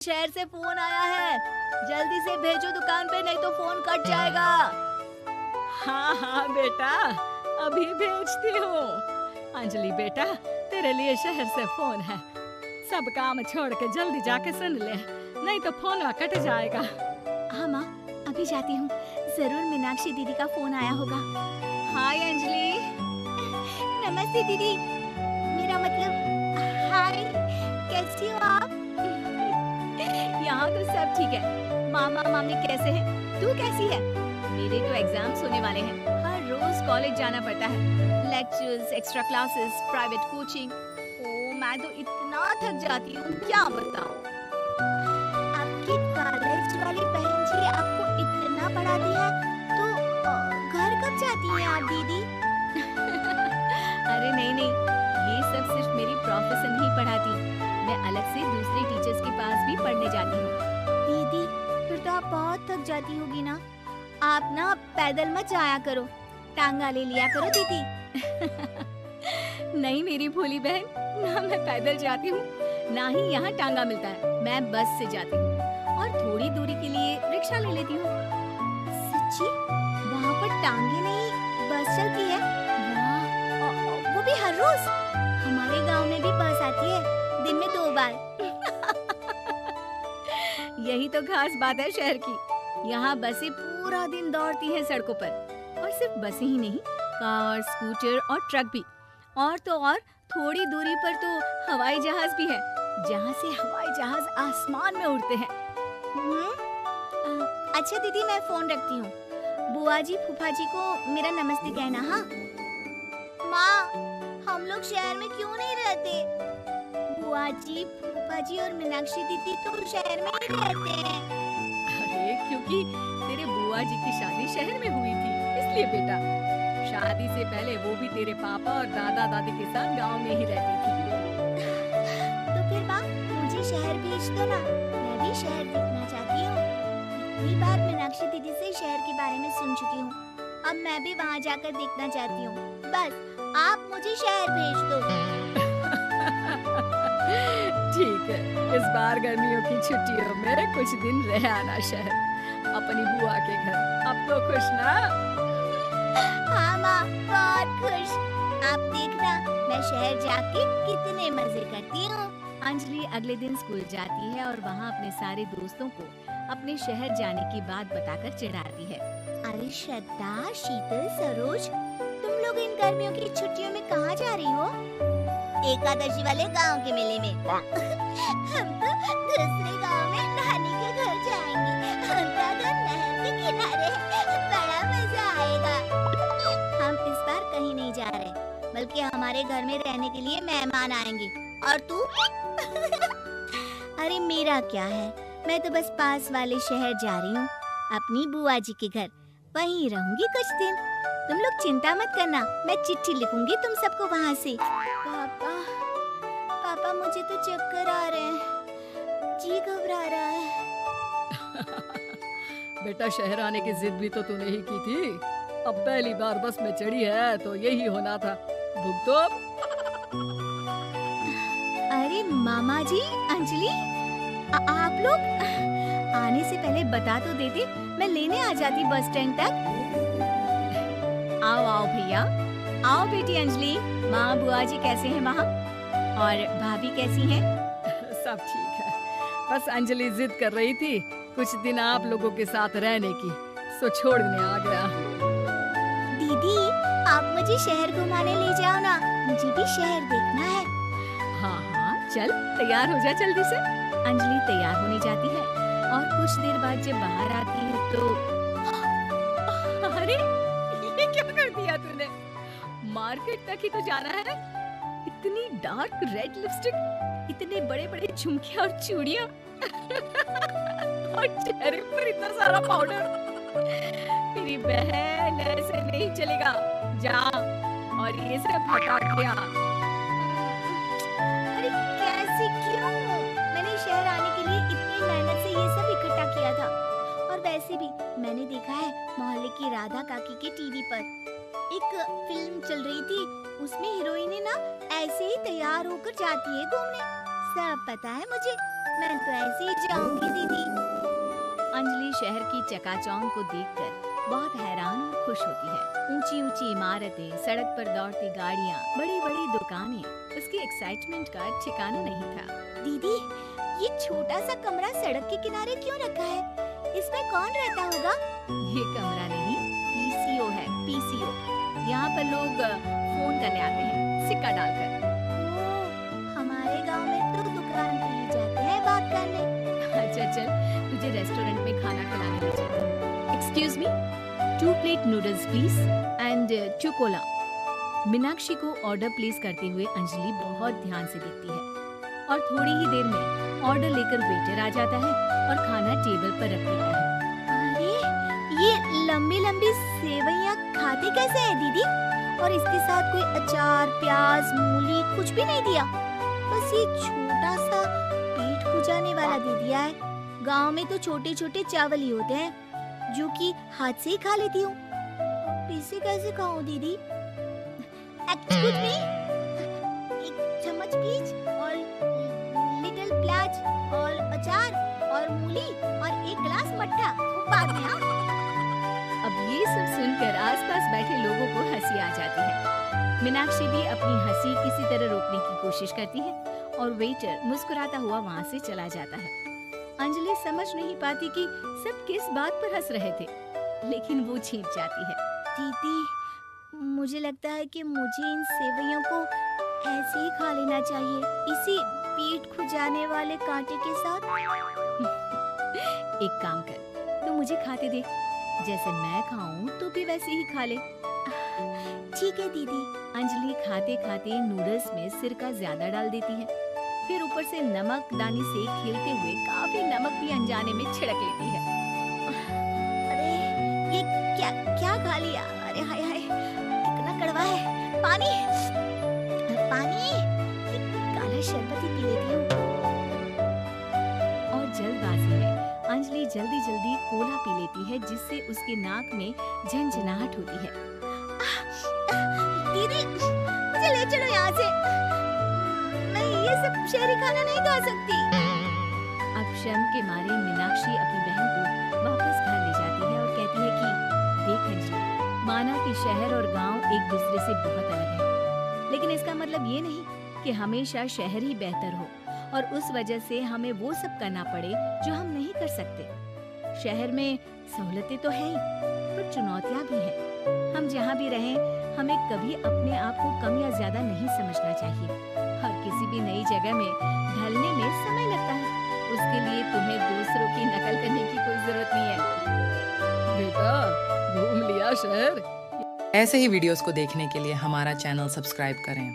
शहर से फोन आया है, जल्दी से भेजो दुकान पे, नहीं तो फोन कट जाएगा। हाँ हाँ बेटा, अभी भेजती हूँ। अंजलि बेटा, तेरे लिए शहर से फोन है, सब काम छोड़ के जल्दी जाके सुन ले, नहीं तो फोन कट जाएगा। हाँ माँ, अभी जाती हूँ, जरूर मीनाक्षी दीदी का फोन आया होगा। हाय अंजलि। नमस्ते दीदी, मेरा मतलब हाय, कैसी हो आप? यहाँ तो सब ठीक है, मामा मामी कैसे हैं? तू कैसी है? मेरे तो एग्जाम्स होने वाले हैं, हर रोज कॉलेज जाना पड़ता है, lectures, extra classes, private coaching. ओ मैं तो इतना थक जाती हूँ, क्या बताऊँ। आपकी कॉलेज वाली बहन जी आपको इतना पढ़ाती है, तो घर कब जाती हैं आप दीदी? अरे नहीं नहीं, ये सब सिर्फ मेरी प्रोफेसर ही पढ़ाती, मैं अलग से दूसरे टीचर्स के पास भी पढ़ने जाती हूँ। दीदी फिर तो आप बहुत थक जाती होगी ना, आप ना पैदल मत जाया करो, टांगा ले लिया करो दीदी। नहीं मेरी भोली बहन, ना मैं पैदल जाती हूँ, ना ही यहाँ टांगा मिलता है, मैं बस से जाती हूँ और थोड़ी दूरी के लिए रिक्शा ले लेती हूँ। सच्ची? वहाँ पर टांगे नहीं, बस चलती है? वाह, वो भी हर रोज? हमारे गांव में भी बस आती है, दिन में 2 बार। यही तो खास बात है शहर की, यहाँ बसें पूरा दिन दौड़ती हैं सड़कों पर, और सिर्फ बसें ही नहीं, कार, स्कूटर और ट्रक भी, और तो और थोड़ी दूरी पर तो हवाई जहाज भी है, जहाँ से हवाई जहाज आसमान में उड़ते हैं। अच्छा दीदी, मैं फोन रखती हूँ, बुआ जी फूफा जी को मेरा नमस्ते कहना। हाँ माँ, हम लोग शहर में क्यों नहीं रहते? बुआ जी फूफा जी और मीनाक्षी दीदी तो शहर में ही रहते हैं। अरे क्योंकि तेरे बुआ जी की शादी शहर में हुई थी, इसलिए बेटा। शादी से पहले वो भी तेरे पापा और दादा दादी के साथ गांव में ही रहती थी। तो फिर माँ, मुझे शहर भेज दो ना, मैं भी शहर देखना चाहती हूँ। इतनी बार मीनाक्षी दीदी से शहर के बारे में सुन चुकी हूँ, अब मैं भी वहाँ जाकर देखना चाहती हूँ। बस आप मुझे शहर भेज दो। ठीक है, इस बार गर्मियों की छुट्टियों में कुछ दिन रह आना शहर, अपनी बुआ के घर। अब तो खुश ना? हाँ माँ, बहुत खुश। आप देखना, मैं शहर जाके कितने मजे करती हूँ। अंजलि अगले दिन स्कूल जाती है और वहाँ अपने सारे दोस्तों को अपने शहर जाने की बात बताकर चिढ़ाती है। अरे श्रद्धा, शीतल, सरोज, तुम लोग इन गर्मियों की छुट्टियों में कहाँ जा रही हो? एकादशी वाले गांव के मेले में। हम तो दूसरे गांव में नानी के घर जाएंगे, उनका घर नहर के किनारे है, बड़ा मजा आएगा। हम इस बार कहीं नहीं जा रहे, बल्कि हमारे घर में रहने के लिए मेहमान आएंगे। और तू? अरे मेरा क्या है, मैं तो बस पास वाले शहर जा रही हूँ, अपनी बुआ जी के घर, वहीं रहूंगी कुछ दिन। तुम लोग चिंता मत करना, मैं चिट्ठी लिखूंगी तुम सबको वहाँ से। पापा, पापा मुझे तो चक्कर आ रहे हैं, जी घबरा रहा है। बेटा, शहर आने की जिद भी तो तूने ही की थी, अब पहली बार बस में चढ़ी है तो यही होना था, भुगतो। अरे मामा जी, अंजलि, आप लोग आने से पहले बता तो देते, मैं लेने आ जाती बस स्टैंड तक। आओ आओ भैया, आओ बेटी अंजलि। माँ बुआ जी कैसे हैं वहाँ, और भाभी कैसी हैं? सब ठीक है, बस अंजलि जिद कर रही थी कुछ दिन आप लोगों के साथ रहने की, सो छोड़ने आ गया। दीदी, आप मुझे शहर घुमाने ले जाओ ना, मुझे भी शहर देखना है। हाँ हाँ, चल तैयार हो जा जल्दी से। अंजलि तैयार होने जाती है और कुछ देर बाद जब बाहर आती है तो अरे ये क्या कर दिया तूने? मार्केट तक ही तो जाना है, इतनी डार्क रेड लिपस्टिक, इतने बड़े बड़े झुमके और चूड़ियां और चेहरे पर इतना सारा पाउडर। मेरी बहन, ऐसे नहीं चलेगा, जा और ये सब हटा के आ। अरे कैसे, क्यों? मैंने शहर आने के लिए इतनी मेहनत से ये सब इकट्ठा किया था, और वैसे भी मैंने देखा है मोहल्ले की राधा काकी के टीवी पर एक फिल्म चल रही थी, उसमें हीरोइनें ना ऐसे ही तैयार होकर जाती है घूमने। सब पता है मुझे, मैं तो ऐसे ही जाऊंगी दीदी। अंजलि शहर की चकाचौंध को देखकर बहुत हैरान और खुश होती है। ऊंची ऊंची इमारतें, सड़क पर दौड़ती गाड़ियाँ, बड़ी बड़ी दुकानें, उसकी एक्साइटमेंट का ठिकाना नहीं था। दीदी, ये छोटा सा कमरा सड़क के किनारे क्यों रखा है? इसमें कौन रहता होगा? ये कमरा नहीं, पीसीओ है, पीसीओ। यहाँ पर लोग फोन करने आते हैं, सिक्का डालकर। ओह, हमारे गांव में तो दुकान पे ही जाते हैं बात करने। अच्छा चल, तुझे रेस्टोरेंट में खाना खिलाने ले चलते हैं। Excuse me, 2 plate noodles please and 2 Cola. Meenakshi को ऑर्डर प्लेस करते हुए अंजलि बहुत ध्यान से देखती है और थोड़ी ही देर में ऑर्डर लेकर वेटर आ जाता है और खाना टेबल पर रख देता है। अरे, ये लंबी लंबी सेवइयाँ खाते कैसे है दीदी? और इसके साथ कोई अचार, प्याज, मूली कुछ भी नहीं दिया, बस ये छोटा सा पेट खुजाने वाला दे दिया है। गांव में तो छोटे छोटे चावल ही होते हैं जो कि हाथ से ही खा लेती हूँ। अब इसे कैसे खाऊं दीदी? एक्सक्यूज मी, एक चम्मच प्लीज और लिटिल प्याज और अचार और मूली और एक गिलास मट्ठा बाद में। हाँ? अब ये सब सुनकर आसपास बैठे लोगों को हंसी आ जाती है। मीनाक्षी भी अपनी हंसी किसी तरह रोकने की कोशिश करती है और वेटर मुस्कुराता हुआ वहाँ से चला जाता है। अंजलि समझ नहीं पाती कि सब किस बात पर हंस रहे थे, लेकिन वो छिप जाती है। दीदी, मुझे लगता है कि मुझे इन सेवइयों को ऐसे ही खा लेना चाहिए, इसी पेट खुजाने वाले कांटे के साथ। एक काम कर, तू मुझे खाते देख, जैसे मैं खाऊं तो भी वैसे ही खा ले। ठीक है दीदी। अंजलि खाते खाते नूडल्स में सिरका ज्यादा डाल देती है, फिर ऊपर से नमक दानी से खेलते हुए काफी नमक भी अनजाने में छिड़क लेती है। अरे, ये क्या क्या खा लिया? अरे हाय हाय, कितना कड़वा है। पानी पानी, ये काला शरबत ही पी लेती हूँ। और जल्दबाजी में अंजलि जल्दी जल्दी कोला पी लेती है, जिससे उसके नाक में झंझनाहट होती है। दीदी, मुझे ले चलो यहाँ से। मैं ये सब शहरी खाना नहीं खा सकती। अब शर्म के मारे मीनाक्षी अपनी बहन को वापस घर ले जाती है और कहती है कि देख अंजलि, माना कि शहर और गांव एक दूसरे से बहुत अलग है, लेकिन इसका मतलब ये नहीं कि हमेशा शहर ही बेहतर हो और उस वजह से हमें वो सब करना पड़े जो हम नहीं कर सकते। शहर में सहूलतें तो हैं ही, पर चुनौतियाँ भी हैं। हम जहाँ भी रहें, हमें कभी अपने आप को कम या ज्यादा नहीं समझना चाहिए। हर किसी भी नई जगह में ढलने में समय लगता है, उसके लिए तुम्हें दूसरों की नकल करने की कोई जरूरत नहीं है। बेटा, घूम लिया शहर। ऐसे ही वीडियोस को देखने के लिए हमारा चैनल सब्सक्राइब करें।